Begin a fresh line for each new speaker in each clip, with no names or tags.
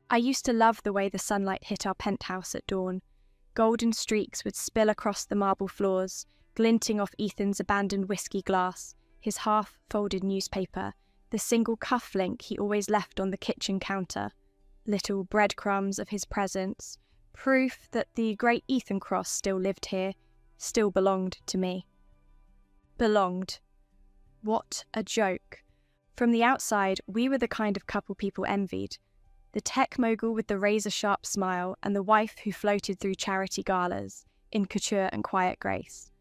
I used to love the way the sunlight hit our penthouse at dawn. Golden streaks would spill across the marble floors, glinting off Ethan's abandoned whiskey glass, his half-folded newspaper, the single cufflink he always left on the kitchen counter. Little breadcrumbs of his presence, proof that the great Ethan Cross still lived here, still belonged to me. Belonged. What a joke. From the outside, we were the kind of couple people envied. The tech mogul with the razor-sharp smile and the wife who floated through charity galas, in couture and quiet grace.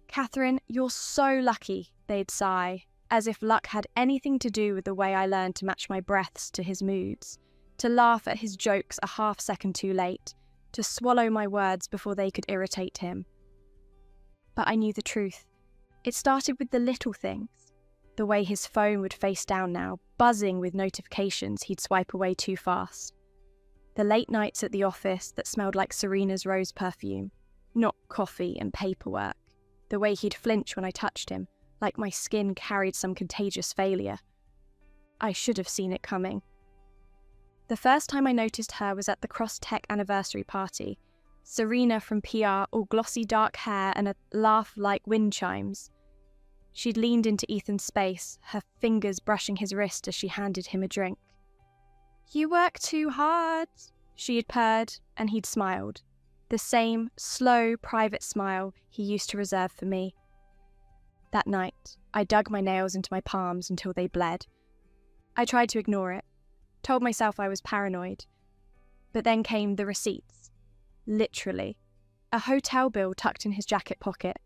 "Catherine, you're so lucky," they'd sigh, as if luck had anything to do with the way I learned to match my breaths to his moods, to laugh at his jokes a half-second too late, to swallow my words before they could irritate him. But I knew the truth. It started with the little things. The way his phone would face down now, buzzing with notifications he'd swipe away too fast. The late nights at the office that smelled like Serena's rose perfume, not coffee and paperwork. The way he'd flinch when I touched him, like my skin carried some contagious failure. I should have seen it coming. The first time I noticed her was at the Cross Tech anniversary party. Serena from PR, all glossy dark hair and a laugh like wind chimes. She'd leaned into Ethan's space, her fingers brushing his wrist as she handed him a drink. "You work too hard," she had purred, and he'd smiled. The same slow, private smile he used to reserve for me. That night, I dug my nails into my palms until they bled. I tried to ignore it, told myself I was paranoid. But then came the receipts. Literally. A hotel bill tucked in his jacket pocket.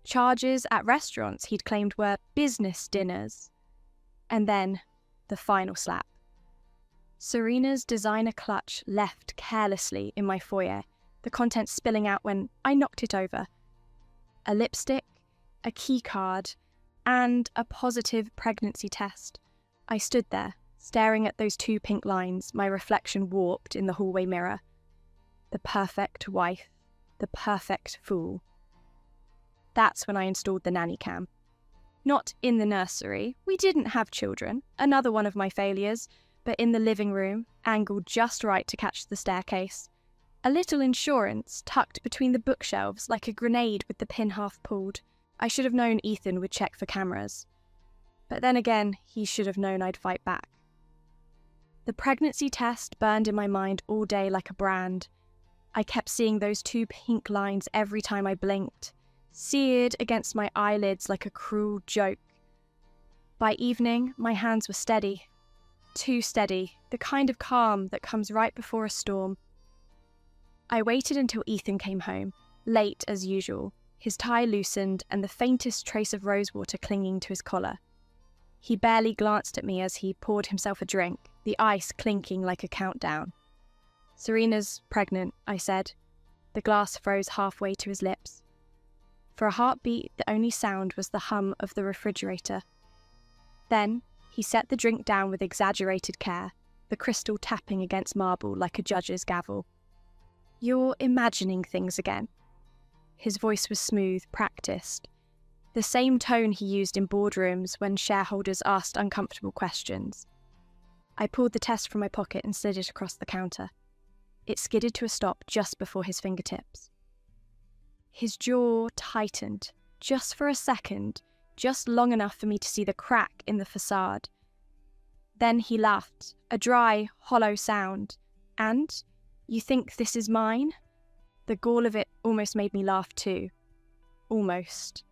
Charges at restaurants he'd claimed were business dinners. And then, the final slap. Serena's designer clutch left carelessly in my foyer, the contents spilling out when I knocked it over. A lipstick, a key card, and a positive pregnancy test. I stood there, staring at those 2 pink lines, my reflection warped in the hallway mirror. The perfect wife, the perfect fool. That's when I installed the nanny cam. Not in the nursery, we didn't have children, another one of my failures, but in the living room, angled just right to catch the staircase. A little insurance tucked between the bookshelves like a grenade with the pin half pulled. I should have known Ethan would check for cameras. But then again, he should have known I'd fight back. The pregnancy test burned in my mind all day like a brand. I kept seeing those 2 pink lines every time I blinked, seared against my eyelids like a cruel joke. By evening, my hands were steady. Too steady, the kind of calm that comes right before a storm. I waited until Ethan came home, late as usual, his tie loosened and the faintest trace of rosewater clinging to his collar. He barely glanced at me as he poured himself a drink, the ice clinking like a countdown. "Serena's pregnant," I said. The glass froze halfway to his lips. For a heartbeat, the only sound was the hum of the refrigerator. Then, he set the drink down with exaggerated care, the crystal tapping against marble like a judge's gavel. "You're imagining things again." His voice was smooth, practiced. The same tone he used in boardrooms when shareholders asked uncomfortable questions. I pulled the test from my pocket and slid it across the counter. It skidded to a stop just before his fingertips. His jaw tightened, just for a second, just long enough for me to see the crack in the facade. Then he laughed, a dry, hollow sound. And, "You think this is mine?" The gall of it almost made me laugh too. Almost.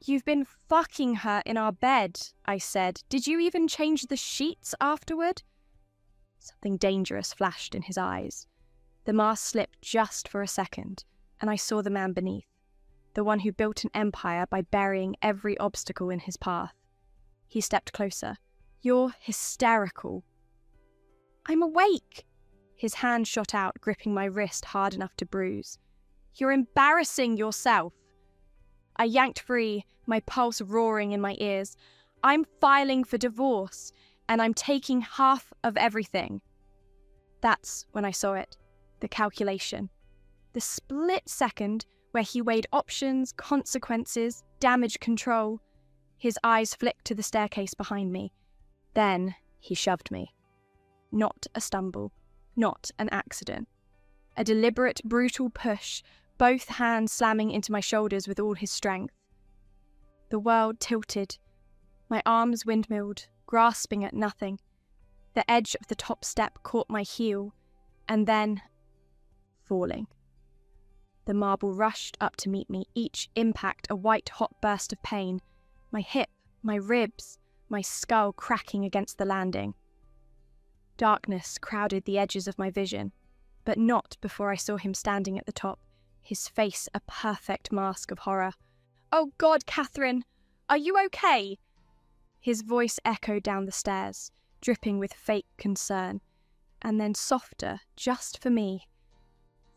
"You've been fucking her in our bed," I said. "Did you even change the sheets afterward?" Something dangerous flashed in his eyes. The mask slipped just for a second, and I saw the man beneath, the one who built an empire by burying every obstacle in his path. He stepped closer. "You're hysterical." "I'm awake!" His hand shot out, gripping my wrist hard enough to bruise. "You're embarrassing yourself." I yanked free, my pulse roaring in my ears. "I'm filing for divorce, and I'm taking half of everything." That's when I saw it, the calculation. The split second where he weighed options, consequences, damage control. His eyes flicked to the staircase behind me. Then he shoved me. not a stumble, not an accident. A deliberate, brutal push, both hands slamming into my shoulders with all his strength. The world tilted. My arms windmilled, grasping at nothing. The edge of the top step caught my heel, and then falling. The marble rushed up to meet me, each impact a white-hot burst of pain, my hip, my ribs, my skull cracking against the landing. Darkness crowded the edges of my vision, but not before I saw him standing at the top, his face a perfect mask of horror. "Oh God, Catherine! Are you okay?" His voice echoed down the stairs, dripping with fake concern, and then softer, just for me.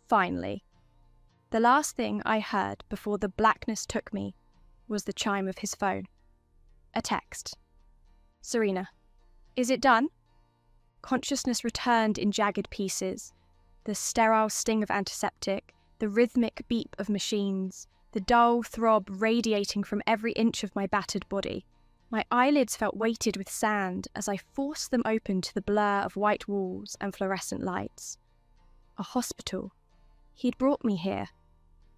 Finally. The last thing I heard before the blackness took me was the chime of his phone. A text. "Serena, is it done?" Consciousness returned in jagged pieces. The sterile sting of antiseptic, the rhythmic beep of machines, the dull throb radiating from every inch of my battered body. My eyelids felt weighted with sand as I forced them open to the blur of white walls and fluorescent lights. A hospital. He'd brought me here.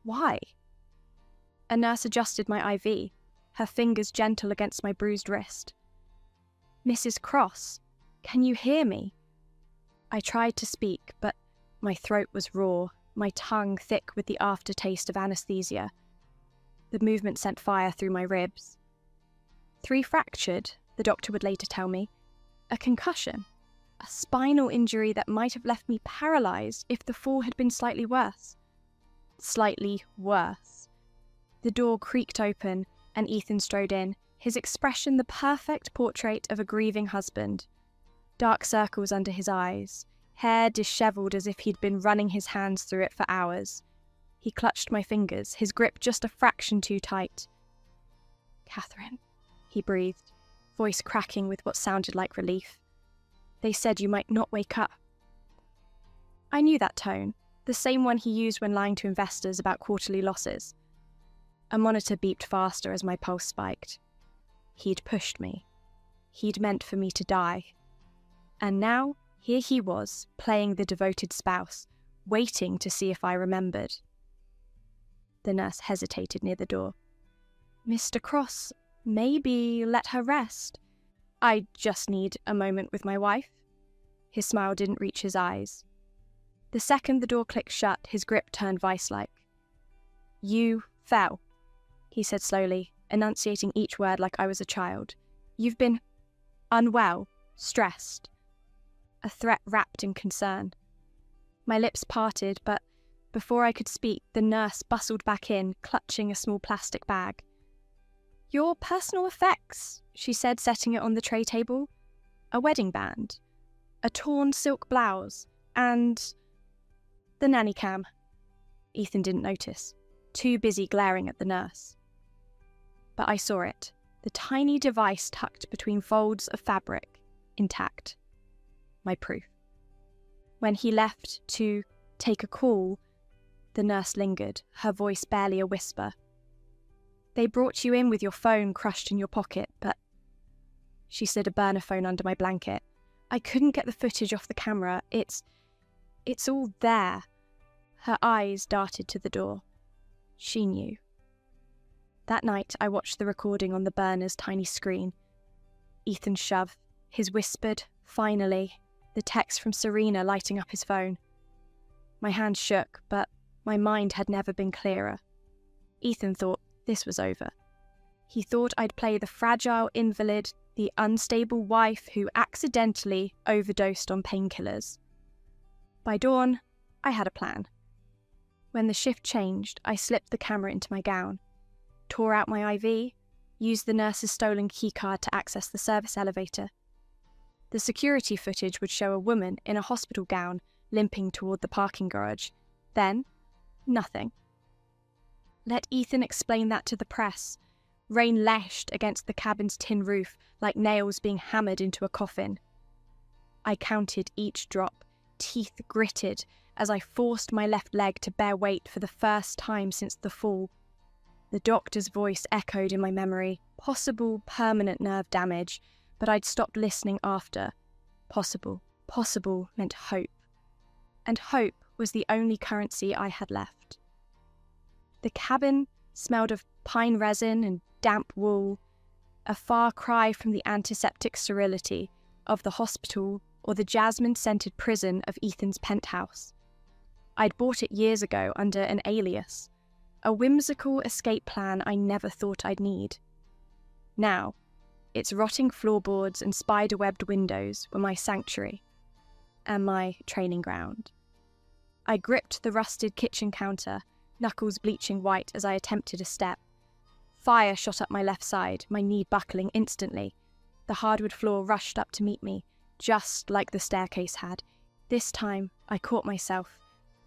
Why? A nurse adjusted my IV, her fingers gentle against my bruised wrist. "Mrs. Cross, can you hear me?" I tried to speak, but my throat was raw, my tongue thick with the aftertaste of anesthesia. The movement sent fire through my ribs. 3 fractured, the doctor would later tell me. A concussion. A spinal injury that might have left me paralysed if the fall had been slightly worse. Slightly worse. The door creaked open, and Ethan strode in, his expression the perfect portrait of a grieving husband. Dark circles under his eyes, hair dishevelled as if he'd been running his hands through it for hours. He clutched my fingers, his grip just a fraction too tight. "Catherine," he breathed, voice cracking with what sounded like relief. "They said you might not wake up." I knew that tone, the same one he used when lying to investors about quarterly losses. A monitor beeped faster as my pulse spiked. He'd pushed me. He'd meant for me to die. And now, here he was, playing the devoted spouse, waiting to see if I remembered. The nurse hesitated near the door. "Mr. Cross, maybe let her rest. I just need a moment with my wife." His smile didn't reach his eyes. The second the door clicked shut, his grip turned vice-like. "You fell," he said slowly, enunciating each word like I was a child. "You've been unwell, stressed." A threat wrapped in concern. My lips parted, but before I could speak, the nurse bustled back in, clutching a small plastic bag. "Your personal effects," she said, setting it on the tray table. "A wedding band, a torn silk blouse, and the nanny cam." Ethan didn't notice, too busy glaring at the nurse. But I saw it, the tiny device tucked between folds of fabric, intact. My proof. When he left to take a call, the nurse lingered, her voice barely a whisper. "They brought you in with your phone crushed in your pocket, but..." She slid a burner phone under my blanket. "I couldn't get the footage off the camera. It's all there." Her eyes darted to the door. She knew. That night I watched the recording on the burner's tiny screen. Ethan's shove, his whispered, "Finally," the text from Serena lighting up his phone. My hands shook, but my mind had never been clearer. Ethan thought this was over. He thought I'd play the fragile invalid, the unstable wife who accidentally overdosed on painkillers. By dawn, I had a plan. When the shift changed, I slipped the camera into my gown, tore out my IV, used the nurse's stolen keycard to access the service elevator. The security footage would show a woman in a hospital gown limping toward the parking garage. Then, nothing. Let Ethan explain that to the press. Rain lashed against the cabin's tin roof like nails being hammered into a coffin. I counted each drop, teeth gritted, as I forced my left leg to bear weight for the first time since the fall. The doctor's voice echoed in my memory, possible permanent nerve damage, but I'd stopped listening after. Possible, Possible meant hope, and hope was the only currency I had left. The cabin smelled of pine resin and damp wool, a far cry from the antiseptic sterility of the hospital or the jasmine-scented prison of Ethan's penthouse. I'd bought it years ago under an alias, a whimsical escape plan I never thought I'd need. Now, its rotting floorboards and spider-webbed windows were my sanctuary and my training ground. I gripped the rusted kitchen counter, knuckles bleaching white as I attempted a step. Fire shot up my left side, my knee buckling instantly. The hardwood floor rushed up to meet me, just like the staircase had. This time, I caught myself.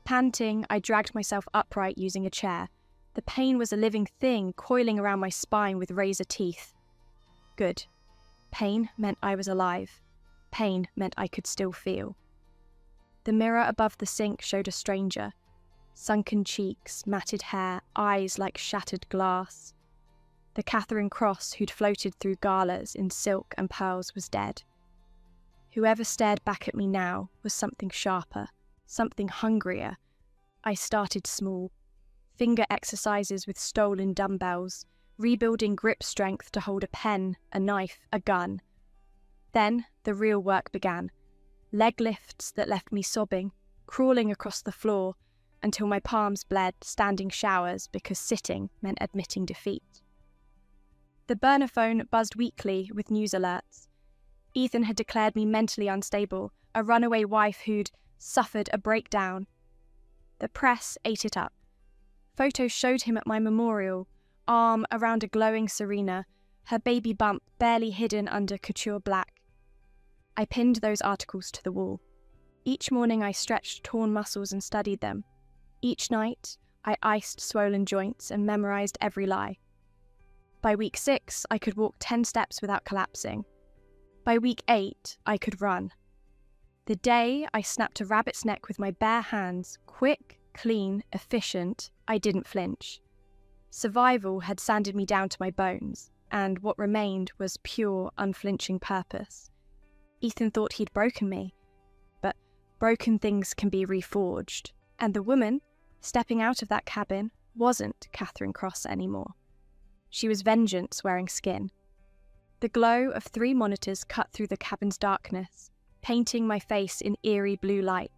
Panting, I dragged myself upright using a chair. The pain was a living thing, coiling around my spine with razor teeth. Good. Pain meant I was alive. Pain meant I could still feel. The mirror above the sink showed a stranger. Sunken cheeks, matted hair, eyes like shattered glass. The Catherine Cross who'd floated through galas in silk and pearls was dead. Whoever stared back at me now was something sharper, something hungrier. I started small. Finger exercises with stolen dumbbells, rebuilding grip strength to hold a pen, a knife, a gun. Then the real work began. Leg lifts that left me sobbing, crawling across the floor until my palms bled, standing showers because sitting meant admitting defeat. The burner phone buzzed weakly with news alerts. Ethan had declared me mentally unstable, a runaway wife who'd suffered a breakdown. The press ate it up. Photos showed him at my memorial, arm around a glowing Serena, her baby bump barely hidden under couture black. I pinned those articles to the wall. Each morning I stretched torn muscles and studied them. Each night I iced swollen joints and memorized every lie. By week 6, I could walk 10 steps without collapsing. By week 8, I could run. The day I snapped a rabbit's neck with my bare hands, quick, clean, efficient, I didn't flinch. Survival had sanded me down to my bones, and what remained was pure, unflinching purpose. Ethan thought he'd broken me, but broken things can be reforged, and the woman, stepping out of that cabin, wasn't Catherine Cross anymore. She was vengeance wearing skin. The glow of 3 monitors cut through the cabin's darkness, painting my face in eerie blue light.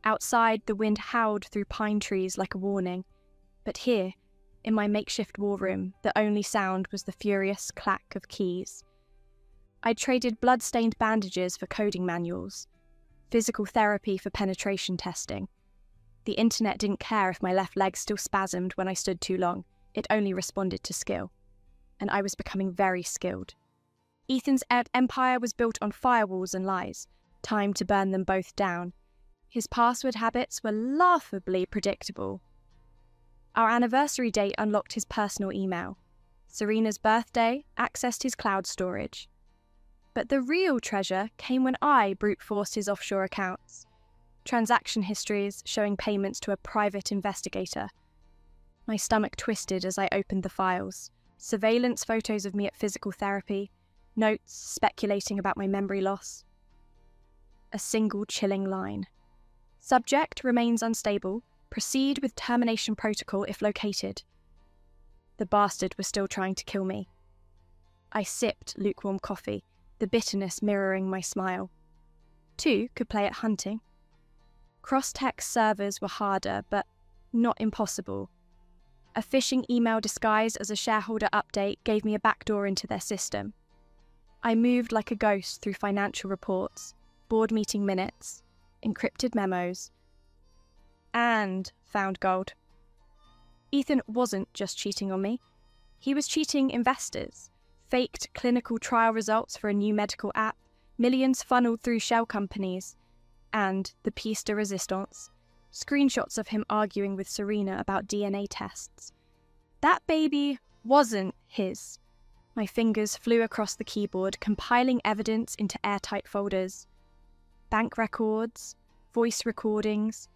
Outside, the wind howled through pine trees like a warning, but here, in my makeshift war room, the only sound was the furious clack of keys. I traded blood-stained bandages for coding manuals, physical therapy for penetration testing. The internet didn't care if my left leg still spasmed when I stood too long. It only responded to skill. And I was becoming very skilled. Ethan's empire was built on firewalls and lies. Time to burn them both down. His password habits were laughably predictable. Our anniversary date unlocked his personal email. Serena's birthday accessed his cloud storage. But the real treasure came when I brute-forced his offshore accounts. Transaction histories showing payments to a private investigator. My stomach twisted as I opened the files. Surveillance photos of me at physical therapy, notes speculating about my memory loss. A single chilling line. Subject remains unstable. Proceed with termination protocol if located. The bastard was still trying to kill me. I sipped lukewarm coffee, the bitterness mirroring my smile. 2 could play at hunting. Cross-text servers were harder, but not impossible. A phishing email disguised as a shareholder update gave me a backdoor into their system. I moved like a ghost through financial reports, board meeting minutes, encrypted memos, and found gold. Ethan wasn't just cheating on me. He was cheating investors, faked clinical trial results for a new medical app, millions funneled through shell companies, and the piece de resistance, screenshots of him arguing with Serena about DNA tests. That baby wasn't his. My fingers flew across the keyboard, compiling evidence into airtight folders. Bank records, voice recordings,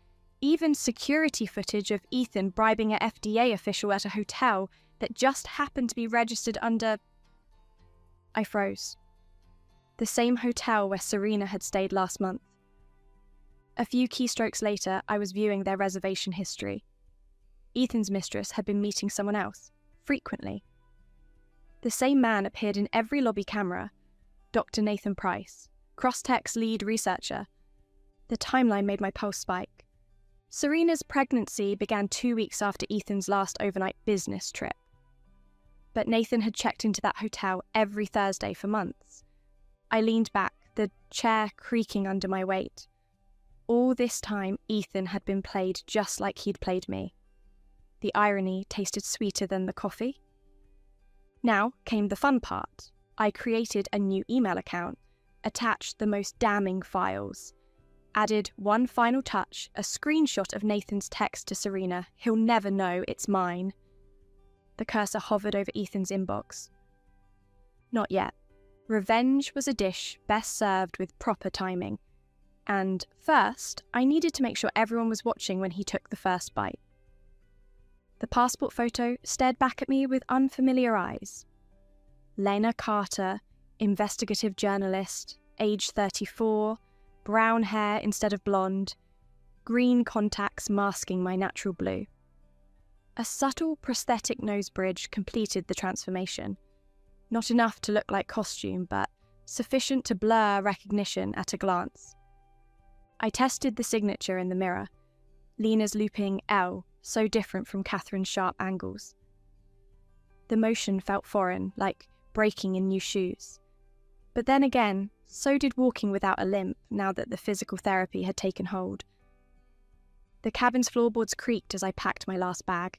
even security footage of Ethan bribing an FDA official at a hotel that just happened to be registered under... I froze. the same hotel where Serena had stayed last month. A few keystrokes later, I was viewing their reservation history. Ethan's mistress had been meeting someone else, frequently. The same man appeared in every lobby camera, Dr. Nathan Price, Crosstech's lead researcher. The timeline made my pulse spike. Serena's pregnancy began 2 weeks after Ethan's last overnight business trip. But Nathan had checked into that hotel every Thursday for months. I leaned back, the chair creaking under my weight. All this time, Ethan had been played just like he'd played me. The irony tasted sweeter than the coffee. Now came the fun part. I created a new email account, attached the most damning files, added one final touch, a screenshot of Nathan's text to Serena, "He'll never know it's mine." The cursor hovered over Ethan's inbox. Not yet. Revenge was a dish best served with proper timing. And first, I needed to make sure everyone was watching when he took the first bite. The passport photo stared back at me with unfamiliar eyes. Lena Carter, investigative journalist, age 34, brown hair instead of blonde, green contacts masking my natural blue. A subtle prosthetic nose bridge completed the transformation. Not enough to look like costume, but sufficient to blur recognition at a glance. I tested the signature in the mirror. Lena's looping L, so different from Catherine's sharp angles. The motion felt foreign, like breaking in new shoes. But then again, so did walking without a limp now that the physical therapy had taken hold. The cabin's floorboards creaked as I packed my last bag.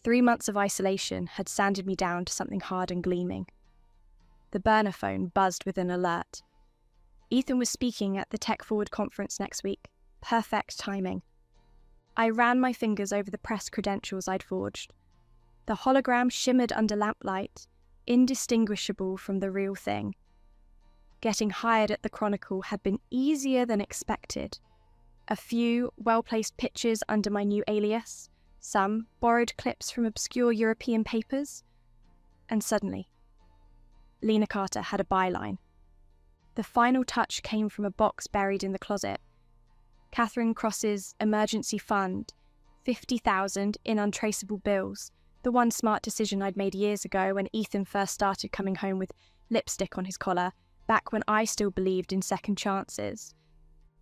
3 months of isolation had sanded me down to something hard and gleaming. The burner phone buzzed with an alert. Ethan was speaking at the Tech Forward conference next week. Perfect timing. I ran my fingers over the press credentials I'd forged. The hologram shimmered under lamplight, indistinguishable from the real thing. Getting hired at the Chronicle had been easier than expected. A few well-placed pictures under my new alias, some borrowed clips from obscure European papers, and suddenly, Lena Carter had a byline. The final touch came from a box buried in the closet. Catherine Cross's emergency fund, 50,000 in untraceable bills, the one smart decision I'd made years ago when Ethan first started coming home with lipstick on his collar, back when I still believed in second chances.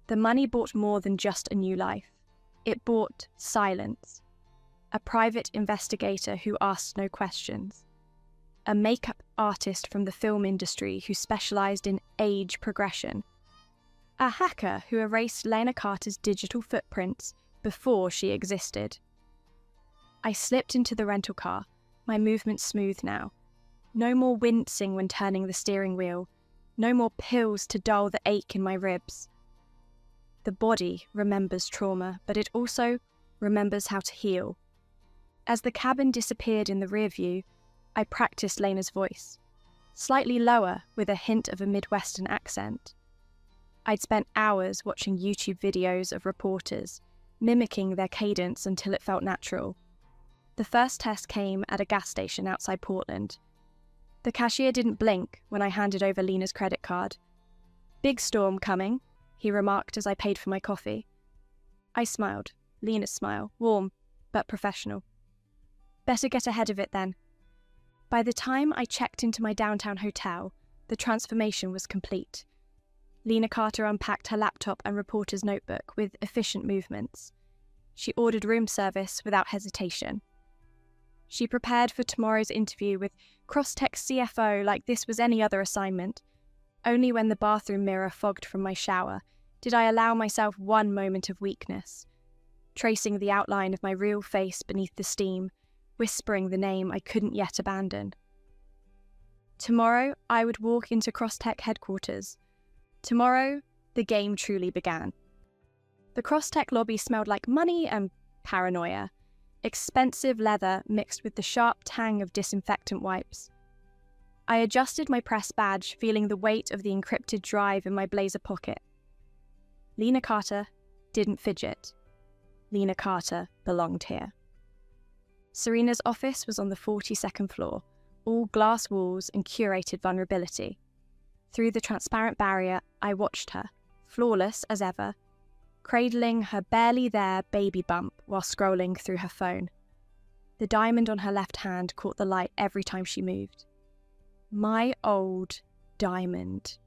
The money bought more than just a new life. It bought silence. A private investigator who asked no questions. A makeup artist from the film industry who specialised in age progression. A hacker who erased Lena Carter's digital footprints before she existed. I slipped into the rental car, my movements smooth now. No more wincing when turning the steering wheel. No more pills to dull the ache in my ribs. The body remembers trauma, but it also remembers how to heal. As the cabin disappeared in the rear view, I practiced Lena's voice, slightly lower with a hint of a Midwestern accent. I'd spent hours watching YouTube videos of reporters, mimicking their cadence until it felt natural. The first test came at a gas station outside Portland. The cashier didn't blink when I handed over Lena's credit card. "Big storm coming," he remarked as I paid for my coffee. I smiled, Lena's smile, warm but professional. "Better get ahead of it then." By the time I checked into my downtown hotel, the transformation was complete. Lena Carter unpacked her laptop and reporter's notebook with efficient movements. She ordered room service without hesitation. She prepared for tomorrow's interview with Crosstech's CFO like this was any other assignment. Only when the bathroom mirror fogged from my shower did I allow myself one moment of weakness, tracing the outline of my real face beneath the steam, whispering the name I couldn't yet abandon. Tomorrow, I would walk into Crosstech headquarters. Tomorrow, the game truly began. The Crosstech lobby smelled like money and paranoia, expensive leather mixed with the sharp tang of disinfectant wipes. I adjusted my press badge, feeling the weight of the encrypted drive in my blazer pocket. Lena Carter didn't fidget. Lena Carter belonged here. Serena's office was on the 42nd floor, all glass walls and curated vulnerability. Through the transparent barrier, I watched her, flawless as ever, cradling her barely there baby bump while scrolling through her phone. The diamond on her left hand caught the light every time she moved. My old diamond.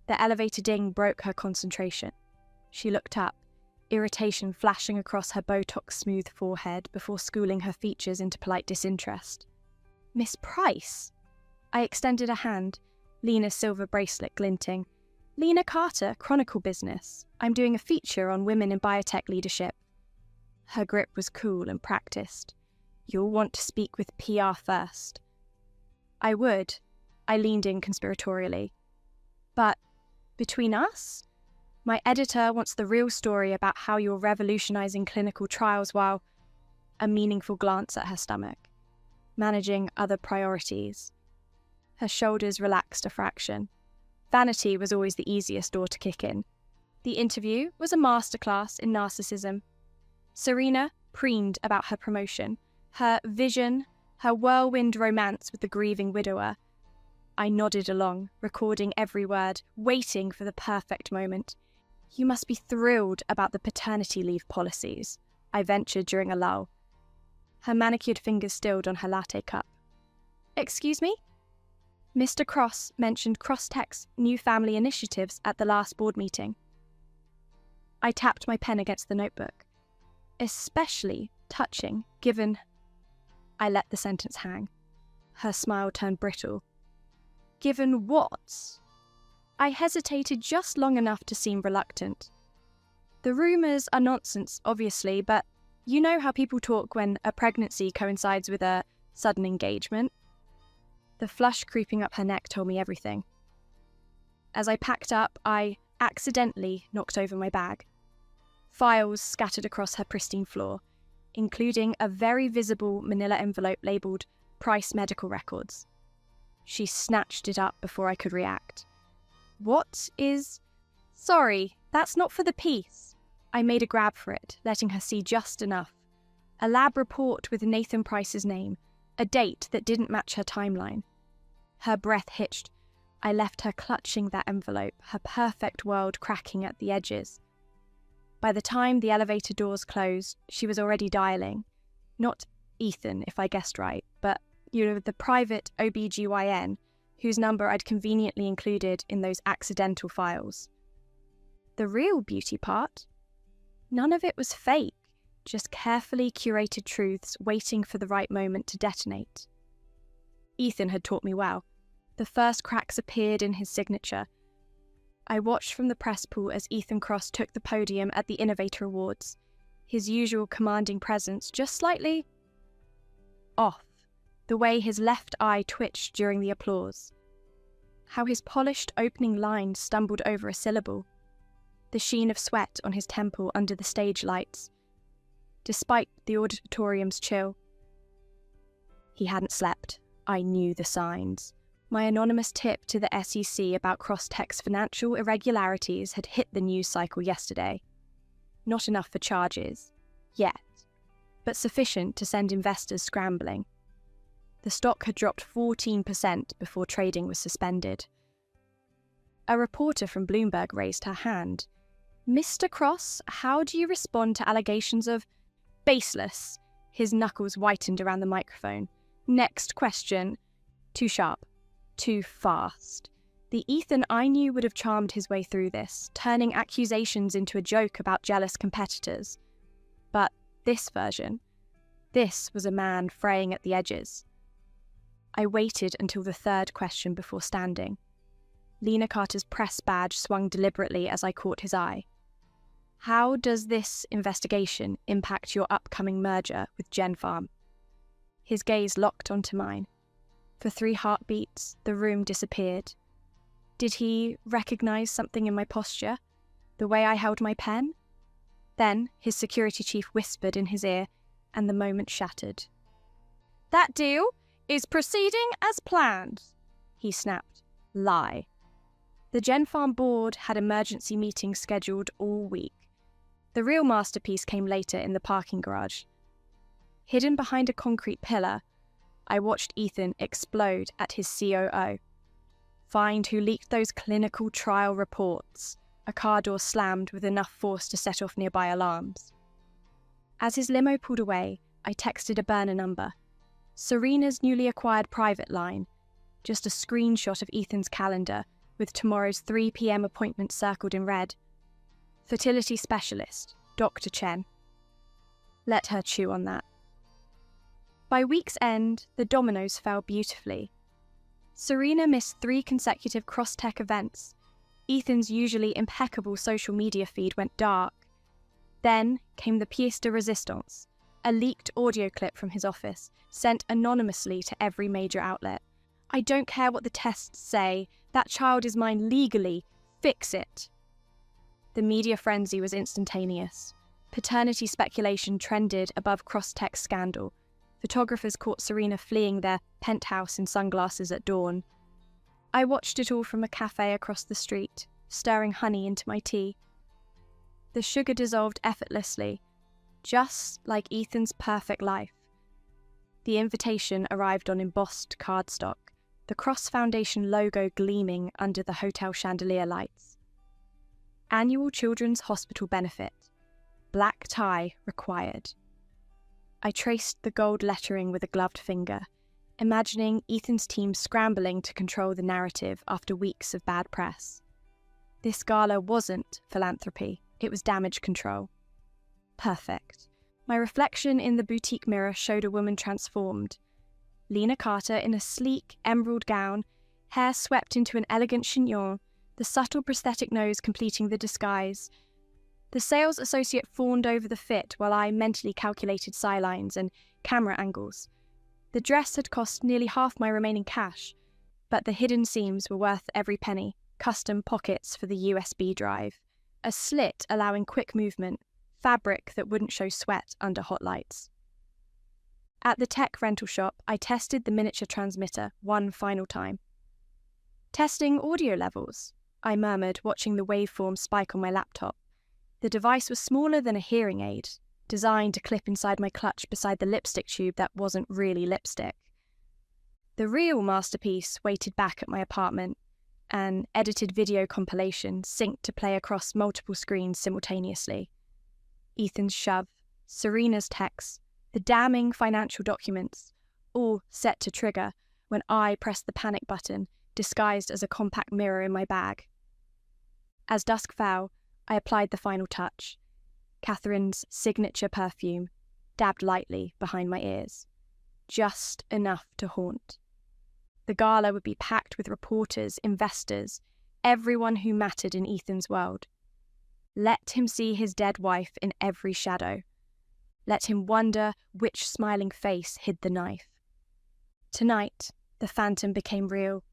The elevator ding broke her concentration. She looked up, irritation flashing across her Botox-smooth forehead before schooling her features into polite disinterest. Miss Price? I extended a hand, Lena's silver bracelet glinting. Lena Carter, Chronicle Business. I'm doing a feature on women in biotech leadership. Her grip was cool and practiced. You'll want to speak with PR first. I would. I leaned in conspiratorially. But between us? My editor wants the real story about how you're revolutionizing clinical trials while... A meaningful glance at her stomach. Managing other priorities. Her shoulders relaxed a fraction. Vanity was always the easiest door to kick in. The interview was a masterclass in narcissism. Serena preened about her promotion, her vision, her whirlwind romance with the grieving widower. I nodded along, recording every word, waiting for the perfect moment. You must be thrilled about the paternity leave policies, I ventured during a lull. Her manicured fingers stilled on her latte cup. Excuse me? Mr. Cross mentioned Crosstech's new family initiatives at the last board meeting. I tapped my pen against the notebook. Especially touching, given... I let the sentence hang. Her smile turned brittle. Given what? I hesitated just long enough to seem reluctant. The rumours are nonsense, obviously, but you know how people talk when a pregnancy coincides with a sudden engagement. The flush creeping up her neck told me everything. As I packed up, I accidentally knocked over my bag. Files scattered across her pristine floor, including a very visible manila envelope labelled Price Medical Records. She snatched it up before I could react. What is... Sorry, that's not for the piece. I made a grab for it, letting her see just enough. A lab report with Nathan Price's name, a date that didn't match her timeline. Her breath hitched. I left her clutching that envelope, her perfect world cracking at the edges. By the time the elevator doors closed, she was already dialing. Not Ethan, if I guessed right, but, the private OBGYN, whose number I'd conveniently included in those accidental files. The real beauty part? None of it was fake, just carefully curated truths waiting for the right moment to detonate. Ethan had taught me well. The first cracks appeared in his signature. I watched from the press pool as Ethan Cross took the podium at the Innovator Awards, his usual commanding presence just slightly off, the way his left eye twitched during the applause. How his polished opening line stumbled over a syllable. The sheen of sweat on his temple under the stage lights, despite the auditorium's chill. He hadn't slept. I knew the signs. My anonymous tip to the SEC about Crosstech's financial irregularities had hit the news cycle yesterday. Not enough for charges, yet, but sufficient to send investors scrambling. The stock had dropped 14% before trading was suspended. A reporter from Bloomberg raised her hand. Mr. Cross, how do you respond to allegations of baseless? His knuckles whitened around the microphone. Next question. Too sharp. Too fast. The Ethan I knew would have charmed his way through this, turning accusations into a joke about jealous competitors. But this version, this was a man fraying at the edges. I waited until the third question before standing. Lena Carter's press badge swung deliberately as I caught his eye. How does this investigation impact your upcoming merger with Gen Farm? His gaze locked onto mine. For 3 heartbeats, the room disappeared. Did he recognize something in my posture? The way I held my pen? Then his security chief whispered in his ear, and the moment shattered. That deal is proceeding as planned, he snapped. Lie. The Gen Farm board had emergency meetings scheduled all week. The real masterpiece came later in the parking garage. Hidden behind a concrete pillar, I watched Ethan explode at his COO. Find who leaked those clinical trial reports. A car door slammed with enough force to set off nearby alarms. As his limo pulled away, I texted a burner number. Serena's newly acquired private line. Just a screenshot of Ethan's calendar, with tomorrow's 3 p.m. appointment circled in red. Fertility specialist, Dr. Chen. Let her chew on that. By week's end, the dominoes fell beautifully. Serena missed 3 consecutive cross-tech events. Ethan's usually impeccable social media feed went dark. Then came the pièce de résistance, a leaked audio clip from his office, sent anonymously to every major outlet. I don't care what the tests say, that child is mine legally, fix it. The media frenzy was instantaneous. Paternity speculation trended above cross-tech scandal. Photographers caught Serena fleeing their penthouse in sunglasses at dawn. I watched it all from a cafe across the street, stirring honey into my tea. The sugar dissolved effortlessly, just like Ethan's perfect life. The invitation arrived on embossed cardstock, the Cross Foundation logo gleaming under the hotel chandelier lights. Annual Children's Hospital benefit. Black tie required. I traced the gold lettering with a gloved finger, imagining Ethan's team scrambling to control the narrative after weeks of bad press. This gala wasn't philanthropy, it was damage control. Perfect. My reflection in the boutique mirror showed a woman transformed. Lena Carter in a sleek, emerald gown, hair swept into an elegant chignon, the subtle prosthetic nose completing the disguise. The sales associate fawned over the fit while I mentally calculated sidelines and camera angles. The dress had cost nearly half my remaining cash, but the hidden seams were worth every penny. Custom pockets for the USB drive, a slit allowing quick movement, fabric that wouldn't show sweat under hot lights. At the tech rental shop, I tested the miniature transmitter one final time. Testing audio levels, I murmured, watching the waveform spike on my laptop. The device was smaller than a hearing aid, designed to clip inside my clutch beside the lipstick tube that wasn't really lipstick. The real masterpiece waited back at my apartment, an edited video compilation synced to play across multiple screens simultaneously. Ethan's shove, Serena's text, the damning financial documents, all set to trigger when I pressed the panic button, disguised as a compact mirror in my bag. As dusk fell, I applied the final touch. Catherine's signature perfume, dabbed lightly behind my ears. Just enough to haunt. The gala would be packed with reporters, investors, everyone who mattered in Ethan's world. Let him see his dead wife in every shadow. Let him wonder which smiling face hid the knife. Tonight, the phantom became real.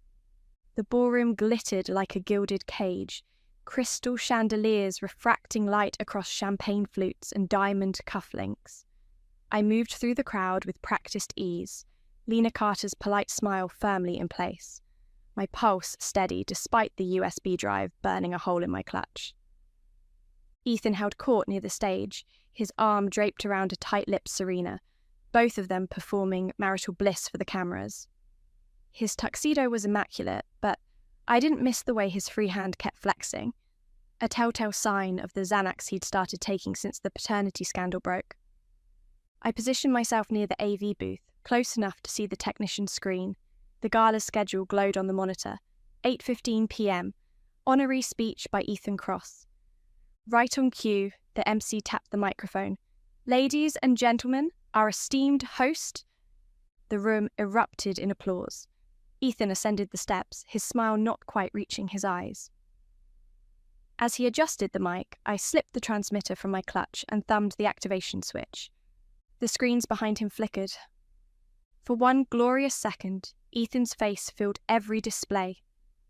The ballroom glittered like a gilded cage, crystal chandeliers refracting light across champagne flutes and diamond cufflinks. I moved through the crowd with practiced ease, Lena Carter's polite smile firmly in place. My pulse steady despite the USB drive burning a hole in my clutch. Ethan held court near the stage, his arm draped around a tight-lipped Serena, both of them performing marital bliss for the cameras. His tuxedo was immaculate, but I didn't miss the way his free hand kept flexing, a telltale sign of the Xanax he'd started taking since the paternity scandal broke. I positioned myself near the AV booth, close enough to see the technician's screen. The gala's schedule glowed on the monitor. 8:15 p.m. Honorary speech by Ethan Cross. Right on cue, the MC tapped the microphone. Ladies and gentlemen, our esteemed host. The room erupted in applause. Ethan ascended the steps, his smile not quite reaching his eyes. As he adjusted the mic, I slipped the transmitter from my clutch and thumbed the activation switch. The screens behind him flickered. For one glorious second, Ethan's face filled every display.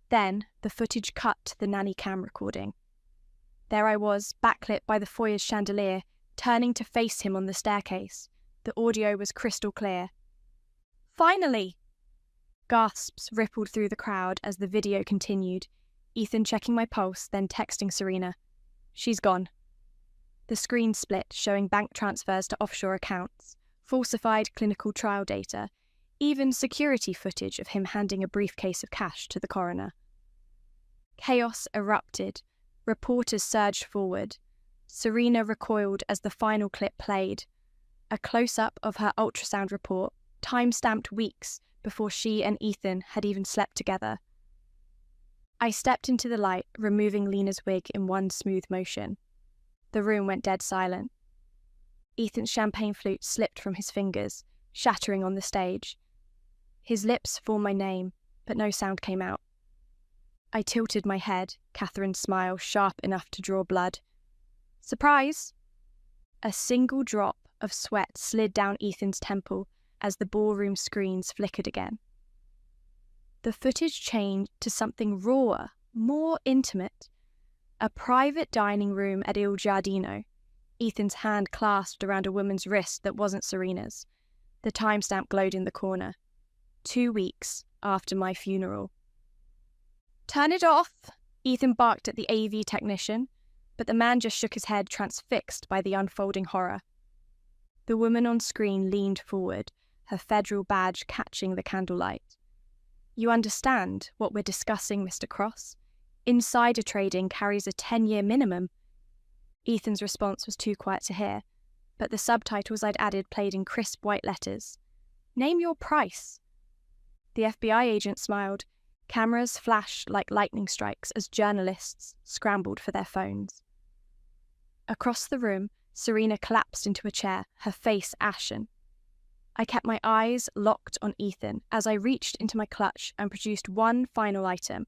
Then, the footage cut to the nanny cam recording. There I was, backlit by the foyer's chandelier, turning to face him on the staircase. The audio was crystal clear. Finally! Gasps rippled through the crowd as the video continued, Ethan checking my pulse, then texting Serena. She's gone. The screen split, showing bank transfers to offshore accounts, falsified clinical trial data, even security footage of him handing a briefcase of cash to the coroner. Chaos erupted. Reporters surged forward. Serena recoiled as the final clip played. A close-up of her ultrasound report, time-stamped weeks before she and Ethan had even slept together. I stepped into the light, removing Lena's wig in one smooth motion. The room went dead silent. Ethan's champagne flute slipped from his fingers, shattering on the stage. His lips formed my name, but no sound came out. I tilted my head, Catherine's smile sharp enough to draw blood. Surprise! A single drop of sweat slid down Ethan's temple as the ballroom screens flickered again. The footage changed to something rawer, more intimate. A private dining room at Il Giardino, Ethan's hand clasped around a woman's wrist that wasn't Serena's. The timestamp glowed in the corner. 2 weeks after my funeral. "Turn it off!" Ethan barked at the AV technician, but the man just shook his head, transfixed by the unfolding horror. The woman on screen leaned forward, her federal badge catching the candlelight. "You understand what we're discussing, Mr. Cross? Insider trading carries a 10-year minimum." Ethan's response was too quiet to hear, but the subtitles I'd added played in crisp white letters. "Name your price." The FBI agent smiled. Cameras flashed like lightning strikes as journalists scrambled for their phones. Across the room, Serena collapsed into a chair, her face ashen. I kept my eyes locked on Ethan as I reached into my clutch and produced one final item,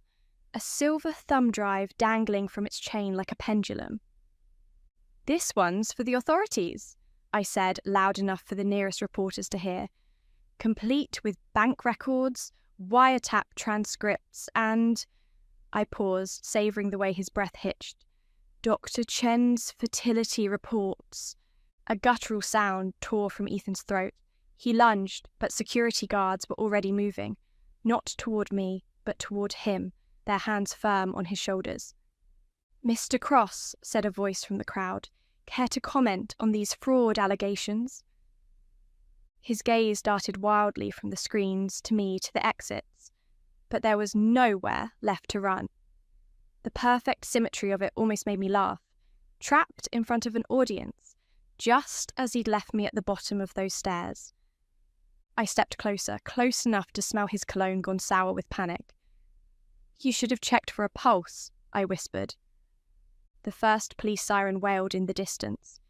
a silver thumb drive dangling from its chain like a pendulum. "This one's for the authorities," I said, loud enough for the nearest reporters to hear, complete with bank records, wiretap transcripts, and... I paused, savouring the way his breath hitched. "Dr. Chen's fertility reports." A guttural sound tore from Ethan's throat. He lunged, but security guards were already moving, not toward me, but toward him, their hands firm on his shoulders. "Mr. Cross," said a voice from the crowd, "care to comment on these fraud allegations?" His gaze darted wildly from the screens to me to the exits, but there was nowhere left to run. The perfect symmetry of it almost made me laugh. Trapped in front of an audience, just as he'd left me at the bottom of those stairs. I stepped closer, close enough to smell his cologne gone sour with panic. "You should have checked for a pulse," I whispered. The first police siren wailed in the distance.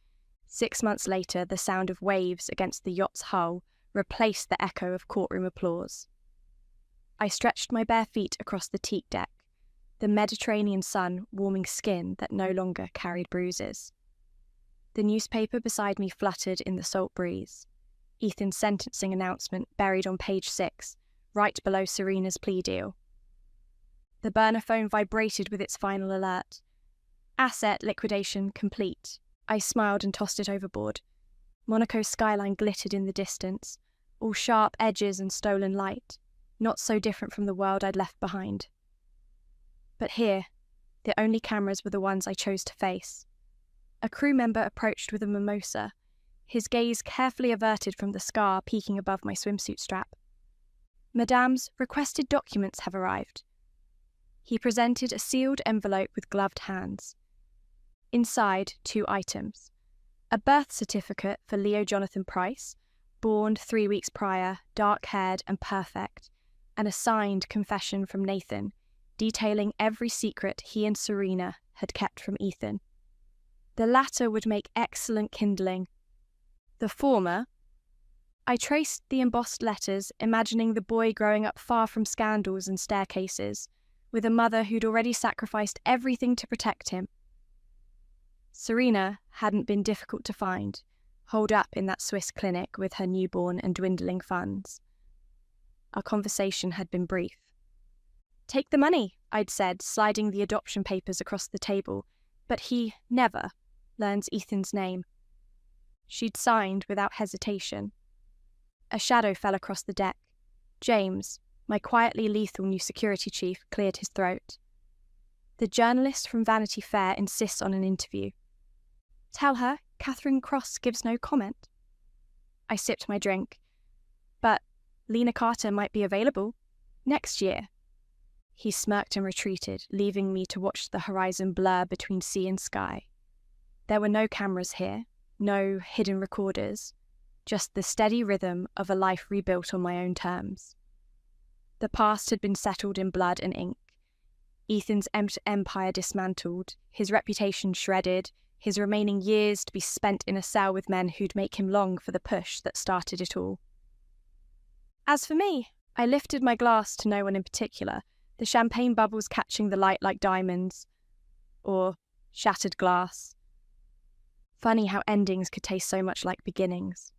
6 months later, the sound of waves against the yacht's hull replaced the echo of courtroom applause. I stretched my bare feet across the teak deck, the Mediterranean sun warming skin that no longer carried bruises. The newspaper beside me fluttered in the salt breeze. Ethan's sentencing announcement buried on page 6, right below Serena's plea deal. The burner phone vibrated with its final alert. "Asset liquidation complete." I smiled and tossed it overboard. Monaco's skyline glittered in the distance, all sharp edges and stolen light, not so different from the world I'd left behind. But here, the only cameras were the ones I chose to face. A crew member approached with a mimosa, his gaze carefully averted from the scar peeking above my swimsuit strap. "Madame's requested documents have arrived." He presented a sealed envelope with gloved hands. Inside, 2 items. A birth certificate for Leo Jonathan Price, born 3 weeks prior, dark-haired and perfect, and a signed confession from Nathan, detailing every secret he and Serena had kept from Ethan. The latter would make excellent kindling. The former... I traced the embossed letters, imagining the boy growing up far from scandals and staircases, with a mother who'd already sacrificed everything to protect him. Serena hadn't been difficult to find, holed up in that Swiss clinic with her newborn and dwindling funds. Our conversation had been brief. "Take the money," I'd said, sliding the adoption papers across the table, but he never learns Ethan's name. She'd signed without hesitation. A shadow fell across the deck. James, my quietly lethal new security chief, cleared his throat. "The journalist from Vanity Fair insists on an interview. Tell her Catherine Cross gives no comment." I sipped my drink. "But Lena Carter might be available. Next year. He smirked and retreated, leaving me to watch the horizon blur between sea and sky. There were no cameras here, no hidden recorders, just the steady rhythm of a life rebuilt on my own terms. The past had been settled in blood and ink. Ethan's empire dismantled, his reputation shredded, his remaining years to be spent in a cell with men who'd make him long for the push that started it all. As for me, I lifted my glass to no one in particular, the champagne bubbles catching the light like diamonds, or shattered glass. Funny how endings could taste so much like beginnings.